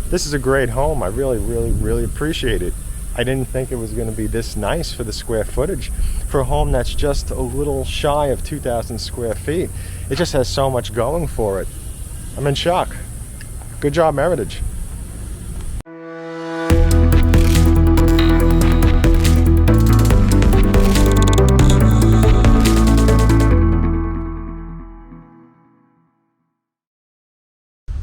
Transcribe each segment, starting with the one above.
This is a great home. I really appreciate it. I didn't think it was going to be this nice for the square footage for a home that's just a little shy of 2,000 square feet. It just has so much going for it. I'm in shock. Good job, Meritage.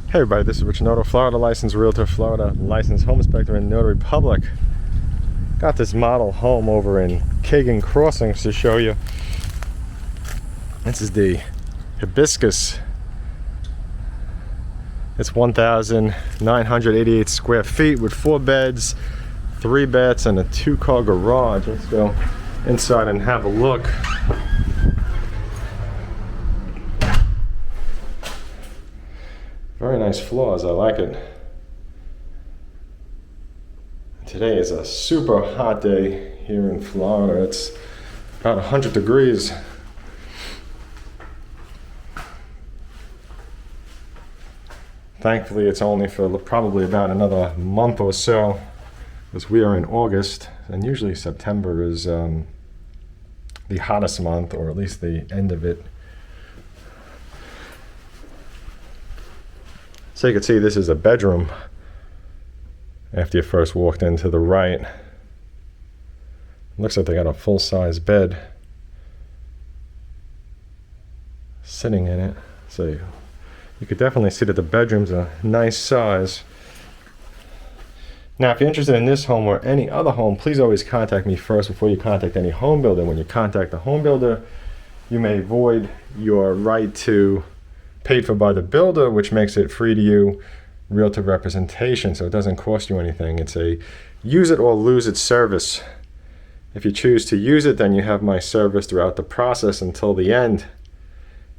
Hey everybody, this is Rich Noto, Florida licensed realtor, Florida licensed home inspector, and notary public. Got this model home over in Cagan Crossings to show you. This is the Hibiscus. It's 1,988 square feet with 4 beds, 3 baths, and a 2-car garage. Let's go inside and have a look. Very nice floors, I like it. Today is a super hot day here in Florida. It's about 100 degrees. Thankfully, it's only for probably about another month or so, because we are in August, and usually September is the hottest month, or at least the end of it. So you can see this is a bedroom after you first walked in to the right. Looks like they got a full-size bed sitting in it. So you could definitely see that the bedroom's a nice size. Now, if you're interested in this home or any other home, please always contact me first before you contact any home builder. When you contact the home builder, you may void your right to paid for by the builder, which makes it free to you realtor representation, so it doesn't cost you anything. It's a use it or lose it service. If you choose to use it, then you have my service throughout the process until the end.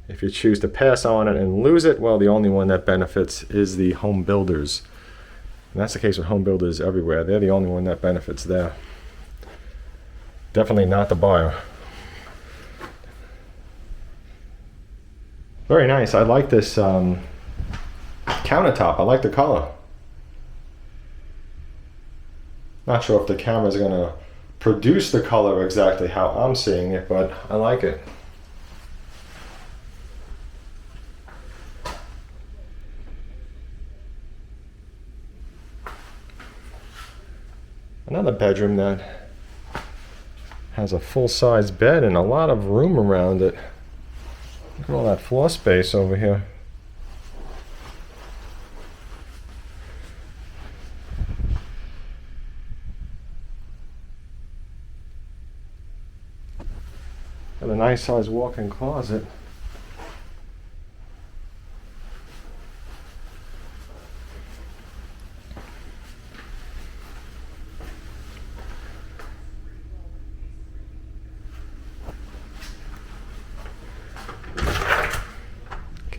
If you choose to pass on it and lose it, well, the only one that benefits is the home builders. And that's the case with home builders everywhere. They're the only one that benefits there. Definitely not the buyer. Very nice. I like this countertop. I like the color. Not sure if the camera's going to produce the color exactly how I'm seeing it, but I like it. Another bedroom that has a full-size bed and a lot of room around it. Look at all that floor space over here. And a nice sized walk-in closet.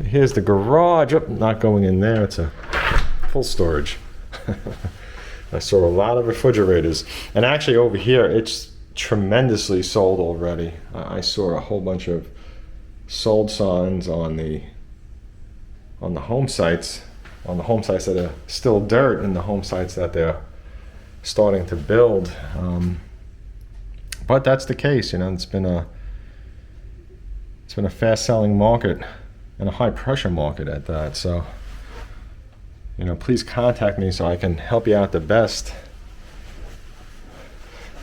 Here's the garage. Oh, not going in there. It's a full storage. I saw a lot of refrigerators. And actually over here, it's tremendously sold already. I saw a whole bunch of sold signs on the home sites. On the home sites that are still dirt and the home sites that they're starting to build. But that's the case, you know, it's been a fast selling market. And a high pressure market at that. So, you know, please contact me so I can help you out the best.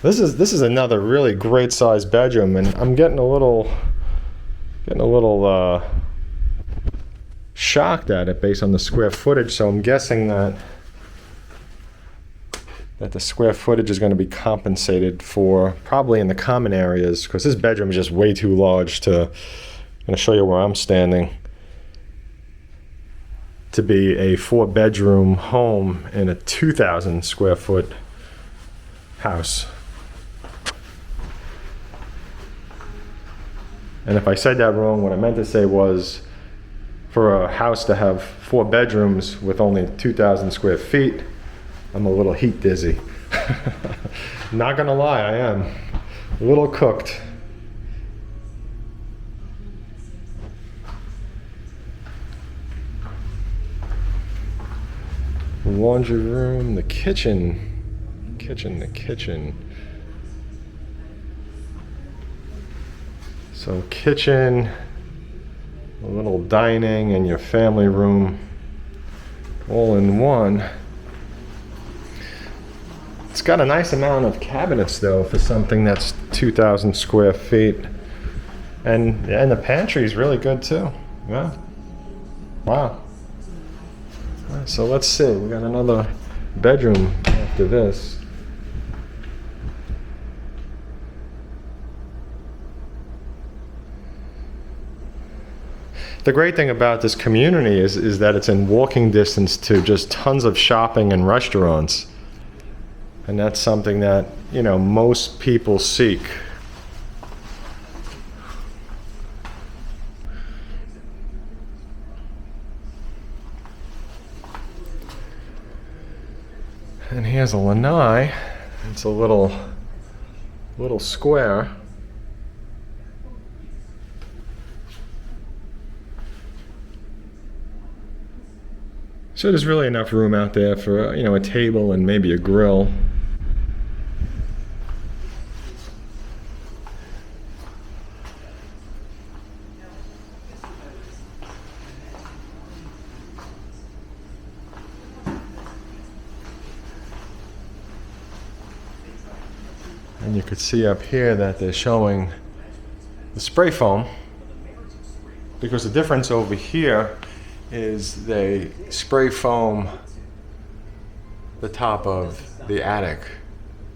This is another really great sized bedroom, and I'm getting a little shocked at it based on the square footage. So I'm guessing that the square footage is going to be compensated for probably in the common areas, because this bedroom is just way too large to. I'm going to show you where I'm standing. To be a 4-bedroom home in a 2,000 square foot house. And if I said that wrong, what I meant to say was for a house to have 4 bedrooms with only 2,000 square feet, I'm a little heat dizzy. Not gonna lie, I am a little cooked. The laundry room, the kitchen. The kitchen. So kitchen, a little dining, and your family room all in one. It's got a nice amount of cabinets though for something that's 2,000 square feet. And the pantry is really good too. Yeah. Wow. So let's see, we got another bedroom after this. The great thing about this community is that it's in walking distance to just tons of shopping and restaurants. And that's something that, you know, most people seek. And here's a lanai. It's a little square. So there's really enough room out there for, you know, a table and maybe a grill. And you could see up here that they're showing the spray foam, because the difference over here is they spray foam the top of the attic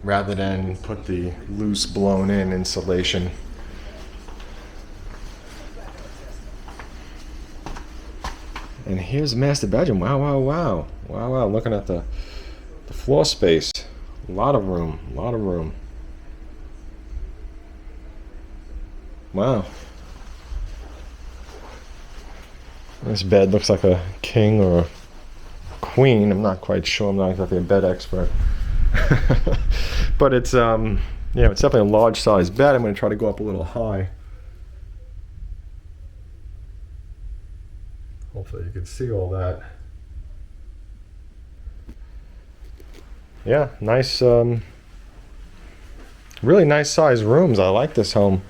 rather than put the loose blown in insulation. And here's the master bedroom. Wow, wow, wow. Wow, wow. Looking at the floor space. A lot of room. A lot of room. Wow. This bed looks like a king or a queen. I'm not quite sure. I'm not exactly a bed expert. But it's it's definitely a large size bed. I'm going to try to go up a little high. Hopefully you can see all that. Yeah, nice, really nice size rooms. I like this home.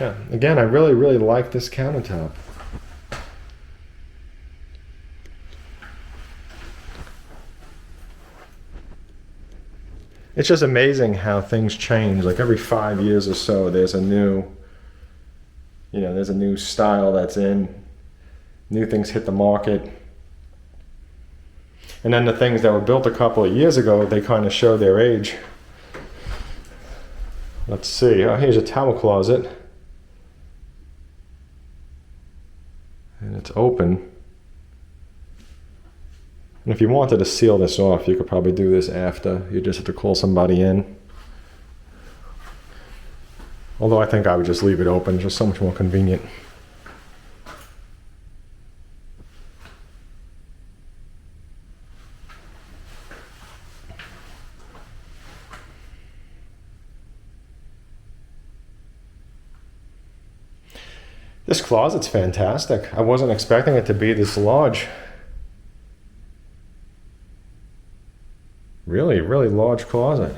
Yeah, again, I really, really like this countertop. It's just amazing how things change. Like every 5 years or so, there's a new, there's a new style that's in. New things hit the market. And then the things that were built a couple of years ago, they kind of show their age. Let's see. Oh, here's a towel closet. And it's open. And if you wanted to seal this off, you could probably do this after. You just have to call somebody in. Although I think I would just leave it open. It's just so much more convenient. This closet's fantastic. I wasn't expecting it to be this large. Really, really large closet.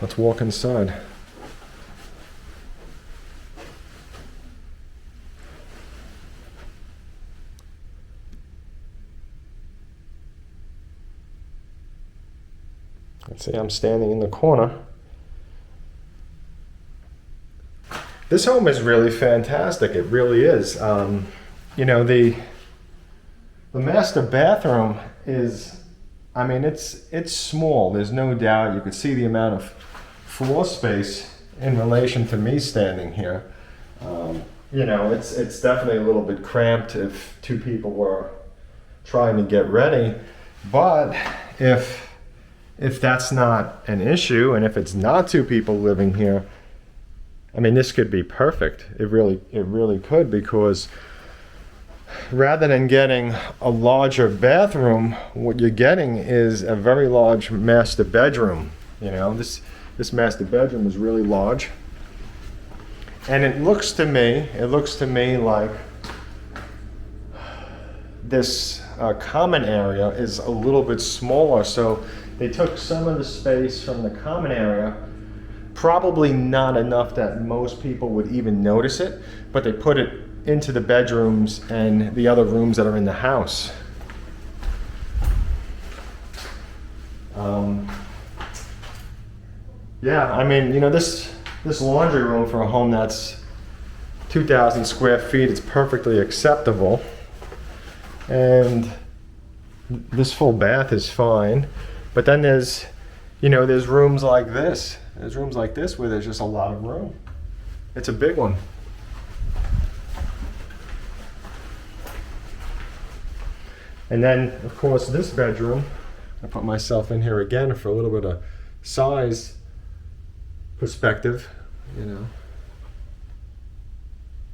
Let's walk inside. Let's see, I'm standing in the corner. This home is really fantastic. It really is. The master bathroom is, it's small. There's no doubt. You could see the amount of floor space in relation to me standing here. It's definitely a little bit cramped if two people were trying to get ready. But if that's not an issue, and if it's not two people living here, this could be perfect. It really could, because rather than getting a larger bathroom, what you're getting is a very large master bedroom. This master bedroom is really large. And it looks to me like this common area is a little bit smaller. So they took some of the space from the common area, probably not enough that most people would even notice it, but they put it into the bedrooms and the other rooms that are in the house. Yeah, I mean, you know, this laundry room for a home that's 2,000 square feet, it's perfectly acceptable. And this full bath is fine. But then there's, you know, there's rooms like this. There's rooms like this where there's just a lot of room. It's a big one. And then, of course, this bedroom, I put myself in here again for a little bit of size perspective, you know.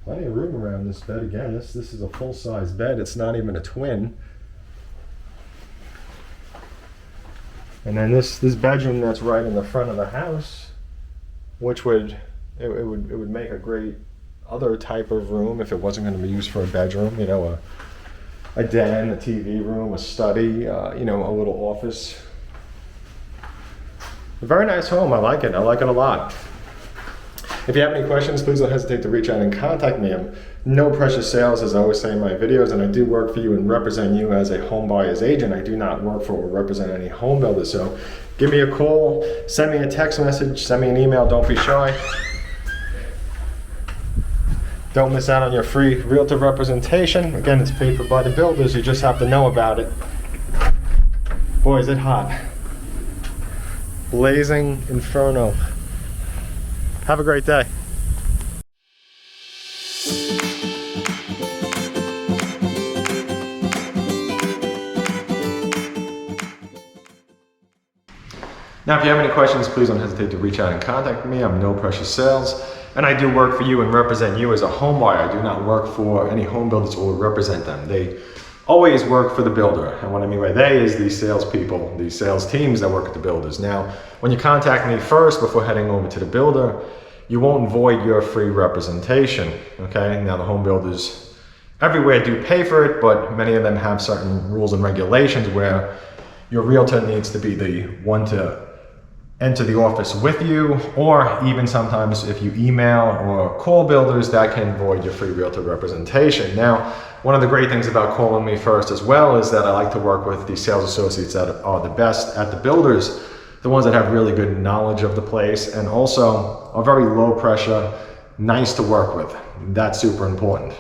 Plenty of room around this bed. Again, this is a full-size bed. It's not even a twin. And then this bedroom that's right in the front of the house, which would make a great other type of room if it wasn't going to be used for a bedroom. You know, a den, a TV room, a study, you know, a little office. A very nice home. I like it. I like it a lot. If you have any questions, please don't hesitate to reach out and contact me. I'm no pressure sales, as I always say in my videos, and I do work for you and represent you as a home buyer's agent. I do not work for or represent any home builder. So give me a call, send me a text message, send me an email. Don't be shy. Don't miss out on your free realtor representation. Again, it's paid for by the builders. You just have to know about it. Boy, is it hot. Blazing inferno. Have a great day. Now, if you have any questions, please don't hesitate to reach out and contact me. I'm No Pressure Sales, and I do work for you and represent you as a home buyer. I do not work for any home builders or represent them. They always work for the builder. And what I mean by they is the salespeople, the sales teams that work at the builders. Now, when you contact me first before heading over to the builder, you won't void your free representation, okay? Now, the home builders everywhere do pay for it, but many of them have certain rules and regulations where your realtor needs to be the one to enter the office with you, or even sometimes if you email or call builders, that can void your free realtor representation. Now, one of the great things about calling me first as well is that I like to work with the sales associates that are the best at the builders, the ones that have really good knowledge of the place and also are very low pressure, nice to work with. That's super important.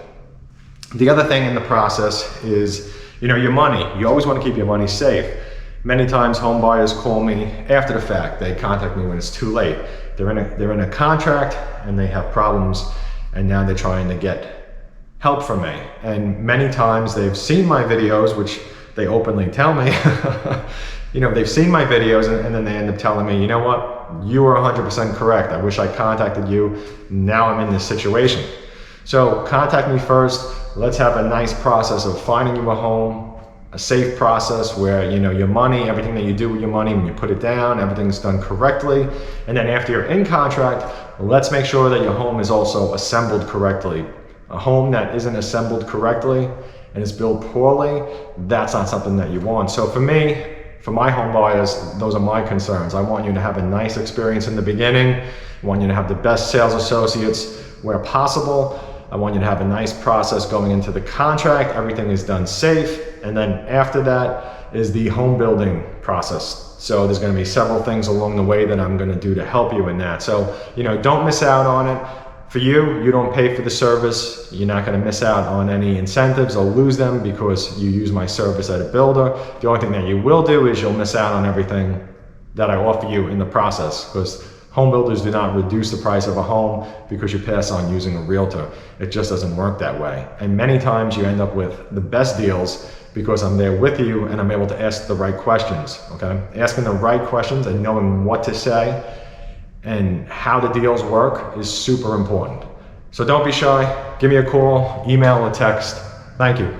The other thing in the process is, you know, your money. You always want to keep your money safe. Many times home buyers call me after the fact. They contact me when it's too late. They're in a contract and they have problems, and now they're trying to get help from me. And many times they've seen my videos, which they openly tell me, you know, they've seen my videos and then they end up telling me, you know what, you were 100% correct. I wish I contacted you. Now I'm in this situation. So contact me first. Let's have a nice process of finding you a home, a safe process where, you know, your money, everything that you do with your money, when you put it down, everything's done correctly. And then after you're in contract, let's make sure that your home is also assembled correctly. A home that isn't assembled correctly and is built poorly, that's not something that you want. So for me, for my home buyers, those are my concerns. I want you to have a nice experience in the beginning. I want you to have the best sales associates where possible. I want you to have a nice process going into the contract. Everything is done safe. And then after that is the home building process. So there's going to be several things along the way that I'm going to do to help you in that. So, you know, don't miss out on it. For you, you don't pay for the service. You're not going to miss out on any incentives or lose them because you use my service at a builder. The only thing that you will do is you'll miss out on everything that I offer you in the process, because home builders do not reduce the price of a home because you pass on using a realtor. It just doesn't work that way. And many times you end up with the best deals because I'm there with you and I'm able to ask the right questions, okay? Asking the right questions and knowing what to say and how the deals work is super important. So don't be shy. Give me a call, email, or text. Thank you.